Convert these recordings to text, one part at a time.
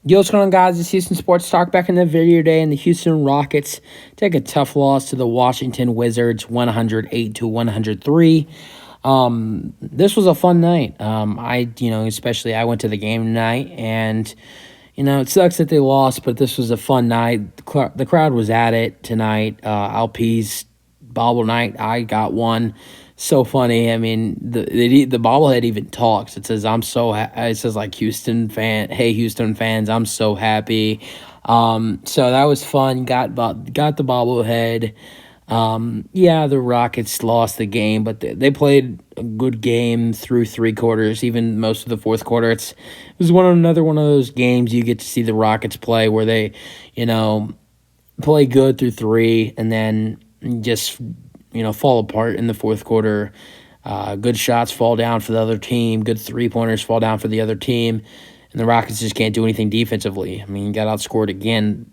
Yo, what's going on, guys? It's Houston Sports Talk back in the video today, and the Houston Rockets take a tough loss to the Washington Wizards, 108 to 103. This was a fun night. Especially I went to the game tonight, and it sucks that they lost, but this was a fun night. The crowd was at it tonight. Alp's bobble night. I got one. So funny. I mean, the bobblehead even talks. It says, it says like hey Houston fans, I'm so happy. So that was fun. Got the bobblehead. Yeah, the Rockets lost the game, but they played a good game through three quarters, even most of the fourth quarter. It was another one of those games you get to see the Rockets play where they, play good through three and then just fall apart in the fourth quarter. Good shots fall down for the other team. Good three-pointers fall down for the other team. And the Rockets just can't do anything defensively. I mean, got outscored again.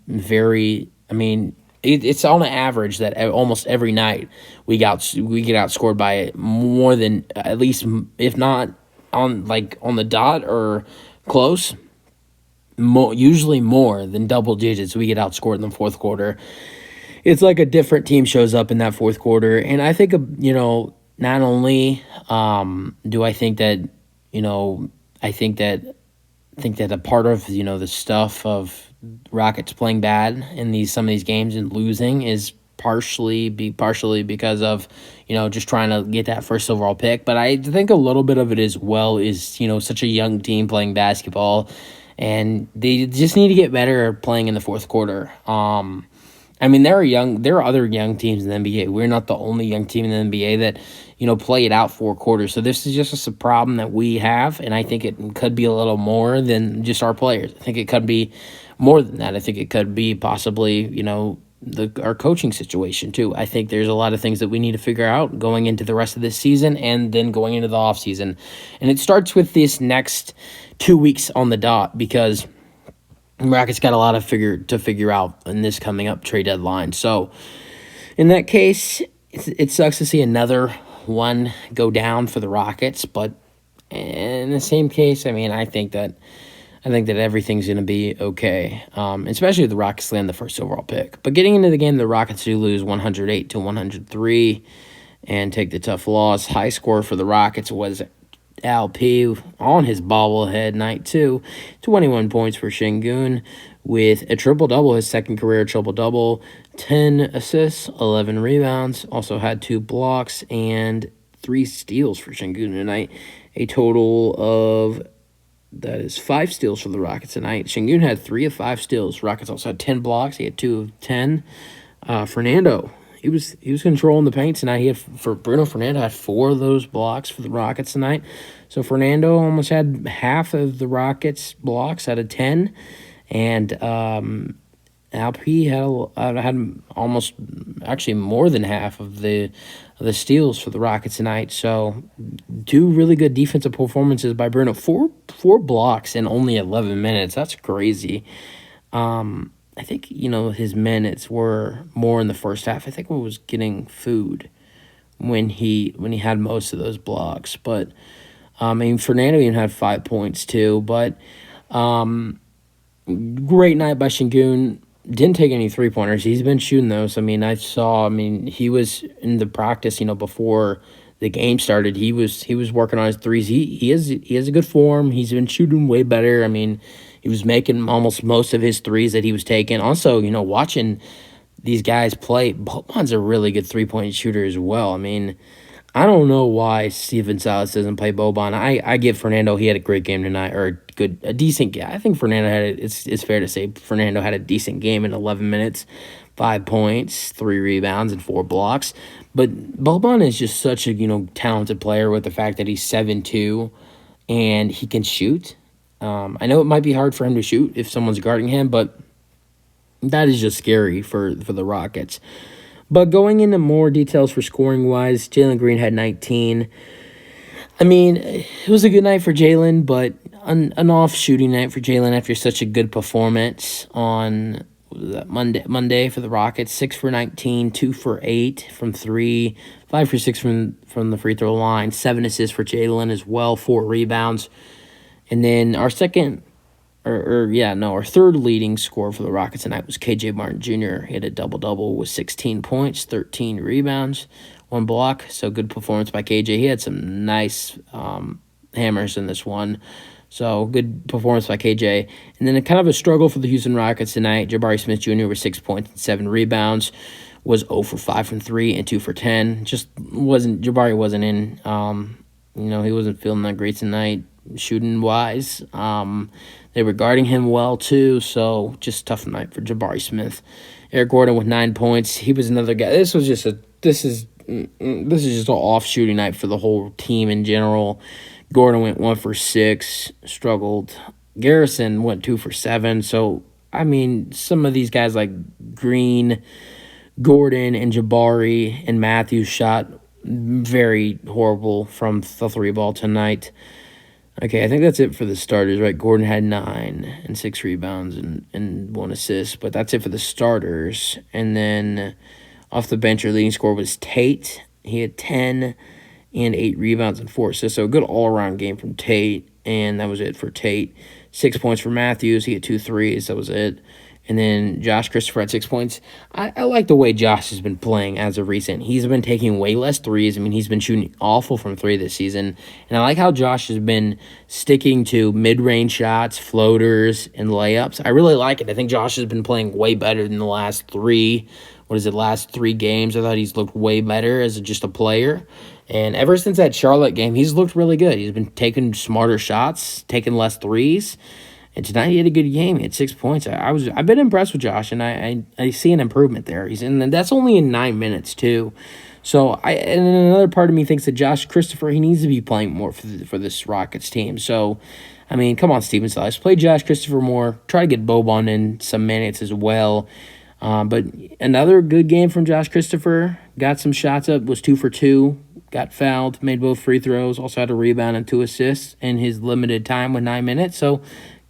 It's on an average that almost every night we get outscored by more than, at least, if not on the dot or close, usually more than double digits. We get outscored in the fourth quarter. It's like a different team shows up in that fourth quarter. And I think, not only do I think that, I think that a part of, the stuff of Rockets playing bad in some of these games and losing is partially because of, just trying to get that first overall pick. But I think a little bit of it as well is, such a young team playing basketball, and they just need to get better at playing in the fourth quarter. There are other young teams in the NBA. We're not the only young team in the NBA that, play it out four quarters. So this is just a problem that we have, and I think it could be a little more than just our players. I think it could be more than that. I think it could be possibly, our coaching situation too. I think there's a lot of things that we need to figure out going into the rest of this season and then going into the offseason. And it starts with this next 2 weeks on the dot, because Rockets got a lot to figure out in this coming up trade deadline. So in that case, it sucks to see another one go down for the Rockets, but in the same case, I think that everything's going to be okay, especially if the Rockets land the first overall pick. But getting into the game, the Rockets do lose 108 to 103 and take the tough loss. High score for the Rockets was Alp on his bobblehead night too. 21 points for Sengun with a triple-double, his second career triple-double, 10 assists, 11 rebounds, also had 2 blocks and 3 steals for Sengun tonight. A total of, that is 5 steals for the Rockets tonight. Sengun had 3 of 5 steals. Rockets also had 10 blocks. He had 2 of 10. Fernando, he was controlling the paint tonight. Bruno Fernando had 4 of those blocks for the Rockets tonight. So Fernando almost had half of the Rockets' blocks out of 10. And Alp had almost, actually more than half of the steals for the Rockets tonight. So 2 really good defensive performances by Bruno. Four blocks in only 11 minutes. That's crazy. I think, his minutes were more in the first half. I think he was getting food when he had most of those blocks. But, Fernando even had 5 points too. But great night by Sengun. Didn't take any three-pointers. He's been shooting those. He was in the practice, before the game started. He was working on his threes. He has a good form. He's been shooting way better. He was making almost most of his threes that he was taking. Also, watching these guys play, Boban's a really good three-point shooter as well. I don't know why Steven Silas doesn't play Boban. I give Fernando, he had a great game tonight, or a decent game. I think Fernando it's fair to say Fernando had a decent game in 11 minutes, 5 points, 3 rebounds, and 4 blocks. But Boban is just such a, talented player with the fact that he's 7'2", and he can shoot. I know it might be hard for him to shoot if someone's guarding him, but that is just scary for the Rockets. But going into more details for scoring-wise, Jalen Green had 19. It was a good night for Jalen, but an off-shooting night for Jalen after such a good performance on Monday for the Rockets. 6 for 19, 2 for 8 from 3, 5 for 6 from the free throw line, 7 assists for Jalen as well, 4 rebounds. And then our second our third leading scorer for the Rockets tonight was KJ Martin Jr. He had a double-double with 16 points, 13 rebounds, 1 block. So good performance by KJ. He had some nice hammers in this one. So good performance by KJ. And then kind of a struggle for the Houston Rockets tonight. Jabari Smith Jr. with 6 points and 7 rebounds. Was 0 for 5 from 3 and 2 for 10. Jabari wasn't in. He wasn't feeling that great tonight, shooting wise. They were guarding him well too, so just tough night for Jabari Smith. Eric Gordon with 9 points. He was another guy. This is just an off shooting night for the whole team in general. Gordon went 1 for 6, struggled. Garrison went 2 for 7. So some of these guys like Green, Gordon, and Jabari and Matthews shot very horrible from the 3 ball tonight. Okay, I think that's it for the starters, right? Gordon had 9 and 6 rebounds and 1 assist, but that's it for the starters. And then off the bench, our leading scorer was Tate. He had 10 and 8 rebounds and 4 assists, so a good all-around game from Tate, and that was it for Tate. 6 points for Matthews. He had 2 threes. That was it. And then Josh Christopher had 6 points. I like the way Josh has been playing as of recent. He's been taking way less threes. He's been shooting awful from 3 this season. And I like how Josh has been sticking to mid-range shots, floaters, and layups. I really like it. I think Josh has been playing way better than the last 3 games. I thought he's looked way better as just a player. And ever since that Charlotte game, he's looked really good. He's been taking smarter shots, taking less threes. And tonight he had a good game. He had 6 points. I've been impressed with Josh, and I see an improvement there. And that's only in 9 minutes too. So and another part of me thinks that Josh Christopher, he needs to be playing more for this Rockets team. So come on, Steven Silas, play Josh Christopher more. Try to get Boban in some minutes as well. But another good game from Josh Christopher. Got some shots up. Was 2 for 2. Got fouled. Made both free throws. Also had a rebound and 2 assists in his limited time with 9 minutes. So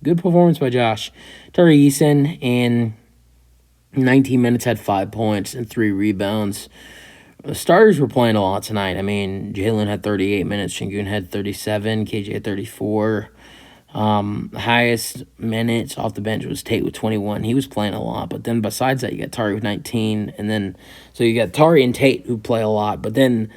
good performance by Josh. Tari Eason in 19 minutes had 5 points and 3 rebounds. The starters were playing a lot tonight. Jalen had 38 minutes. Sengun had 37. KJ had 34. Highest minutes off the bench was Tate with 21. He was playing a lot. But then besides that, you got Tari with 19. And then, so you got Tari and Tate who play a lot. But then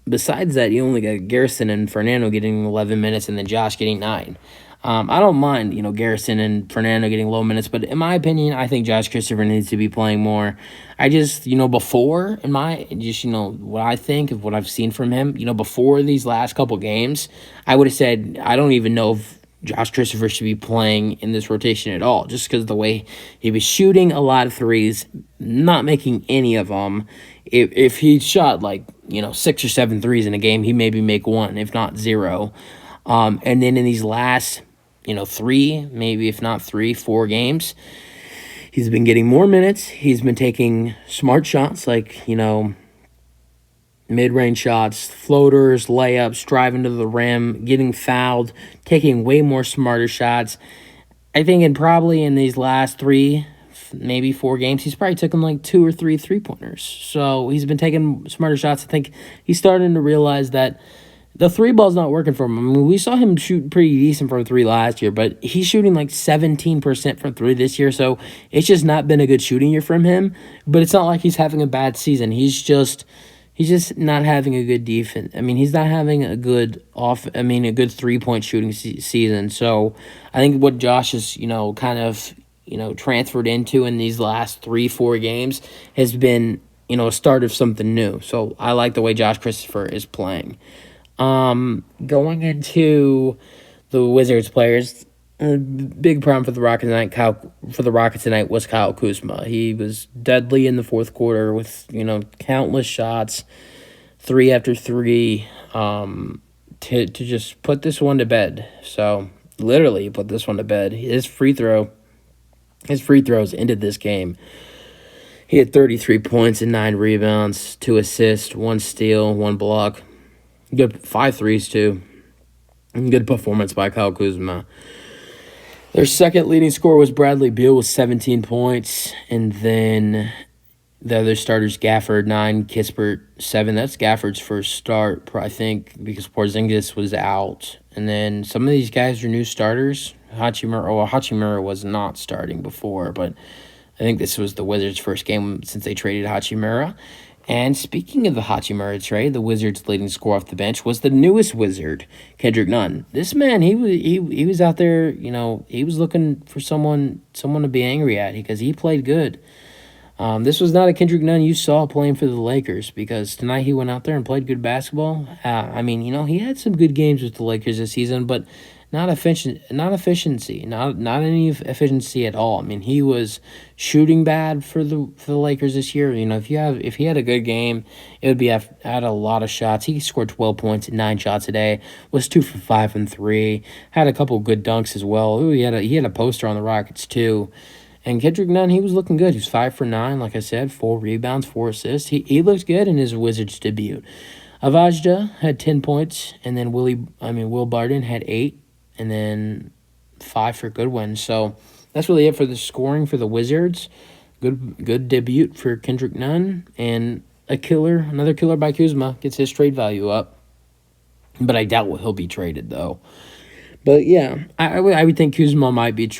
besides that, you only got Garrison and Fernando getting 11 minutes and then Josh getting 9. I don't mind, Garrison and Fernando getting low minutes, but in my opinion, I think Josh Christopher needs to be playing more. I just, before, what I think of what I've seen from him, before these last couple games, I would have said, I don't even know if Josh Christopher should be playing in this rotation at all, just because of the way he was shooting a lot of threes, not making any of them. If he shot 6 or 7 threes in a game, he maybe make 1, if not 0. And then in these last 3, maybe if not 3, 4 games, he's been getting more minutes. He's been taking smart shots mid-range shots, floaters, layups, driving to the rim, getting fouled, taking way more smarter shots. I think in these last 3, maybe 4 games, he's probably taken 2 or 3 3-pointers. So he's been taking smarter shots. I think he's starting to realize that the 3-ball's not working for him. We saw him shoot pretty decent from 3 last year, but he's shooting 17% from 3 this year, so it's just not been a good shooting year from him. But it's not like he's having a bad season. He's just not having a good defense. He's not having a good a good 3-point shooting season. So I think what Josh is, transferred into in these last 3-4 games has been, a start of something new. So I like the way Josh Christopher is playing. Going into the Wizards players, a big problem for the Rockets tonight was Kyle Kuzma. He was deadly in the fourth quarter with countless shots, 3 after 3, to just put this one to bed. So literally, he put this one to bed. His free throws ended this game. He had 33 points and 9 rebounds, 2 assists, 1 steal, 1 block. Good 5 threes, too. Good performance by Kyle Kuzma. Their second leading scorer was Bradley Beal with 17 points. And then the other starters, Gafford, 9, Kispert, 7. That's Gafford's first start, I think, because Porzingis was out. And then some of these guys are new starters. Hachimura was not starting before, but I think this was the Wizards' first game since they traded Hachimura. And speaking of the Hachimura trade, the Wizards' leading scorer off the bench was the newest Wizard, Kendrick Nunn. This man, he was out there, he was looking for someone to be angry at because he played good. This was not a Kendrick Nunn you saw playing for the Lakers because tonight he went out there and played good basketball. He had some good games with the Lakers this season, but not efficiency, not any efficiency at all. I mean, he was shooting bad for the Lakers this year. If he had a good game, it would be had a lot of shots. He scored 12 points and 9 shots a day. Was 2 for 5 and 3. Had a couple good dunks as well. Ooh, he had a poster on the Rockets too. And Kendrick Nunn, he was looking good. He was 5 for 9, like I said, 4 rebounds, 4 assists. He looked good in his Wizards debut. Avajda had 10 points, and then Will Barton had 8, and then 5 for Goodwin. So that's really it for the scoring for the Wizards. Good debut for Kendrick Nunn, and another killer by Kuzma gets his trade value up. But I doubt he'll be traded though. But yeah, I would think Kuzma might be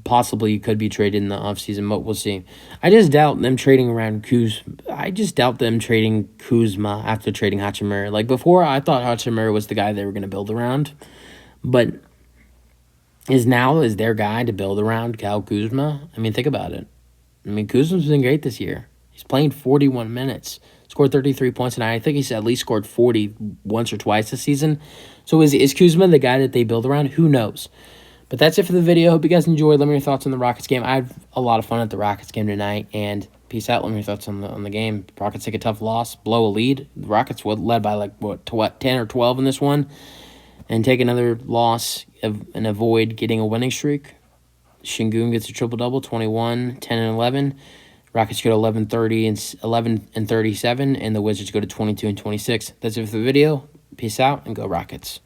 possibly could be traded in the offseason, but we'll see. I just doubt them trading around Kuzma. I just doubt them trading Kuzma after trading Hachimura. Like before, I thought Hachimura was the guy they were going to build around, but is their guy to build around Kyle Kuzma? I mean, think about it. I mean, Kuzma's been great this year. He's playing 41 minutes. Scored 33 points, and I think he's at least scored 40 once or twice this season. So is Kuzma the guy that they build around? Who knows? But that's it for the video. Hope you guys enjoyed. Let me know your thoughts on the Rockets game. I had a lot of fun at the Rockets game tonight, and peace out. Let me know your thoughts on the game. Rockets take a tough loss, blow a lead. The Rockets were led by 10 or 12 in this one, and take another loss and avoid getting a winning streak. Sengun gets a triple-double, 21, 10, and 11. Rockets go to 11 and 37, and the Wizards go to 22 and 26. That's it for the video. Peace out, and go Rockets.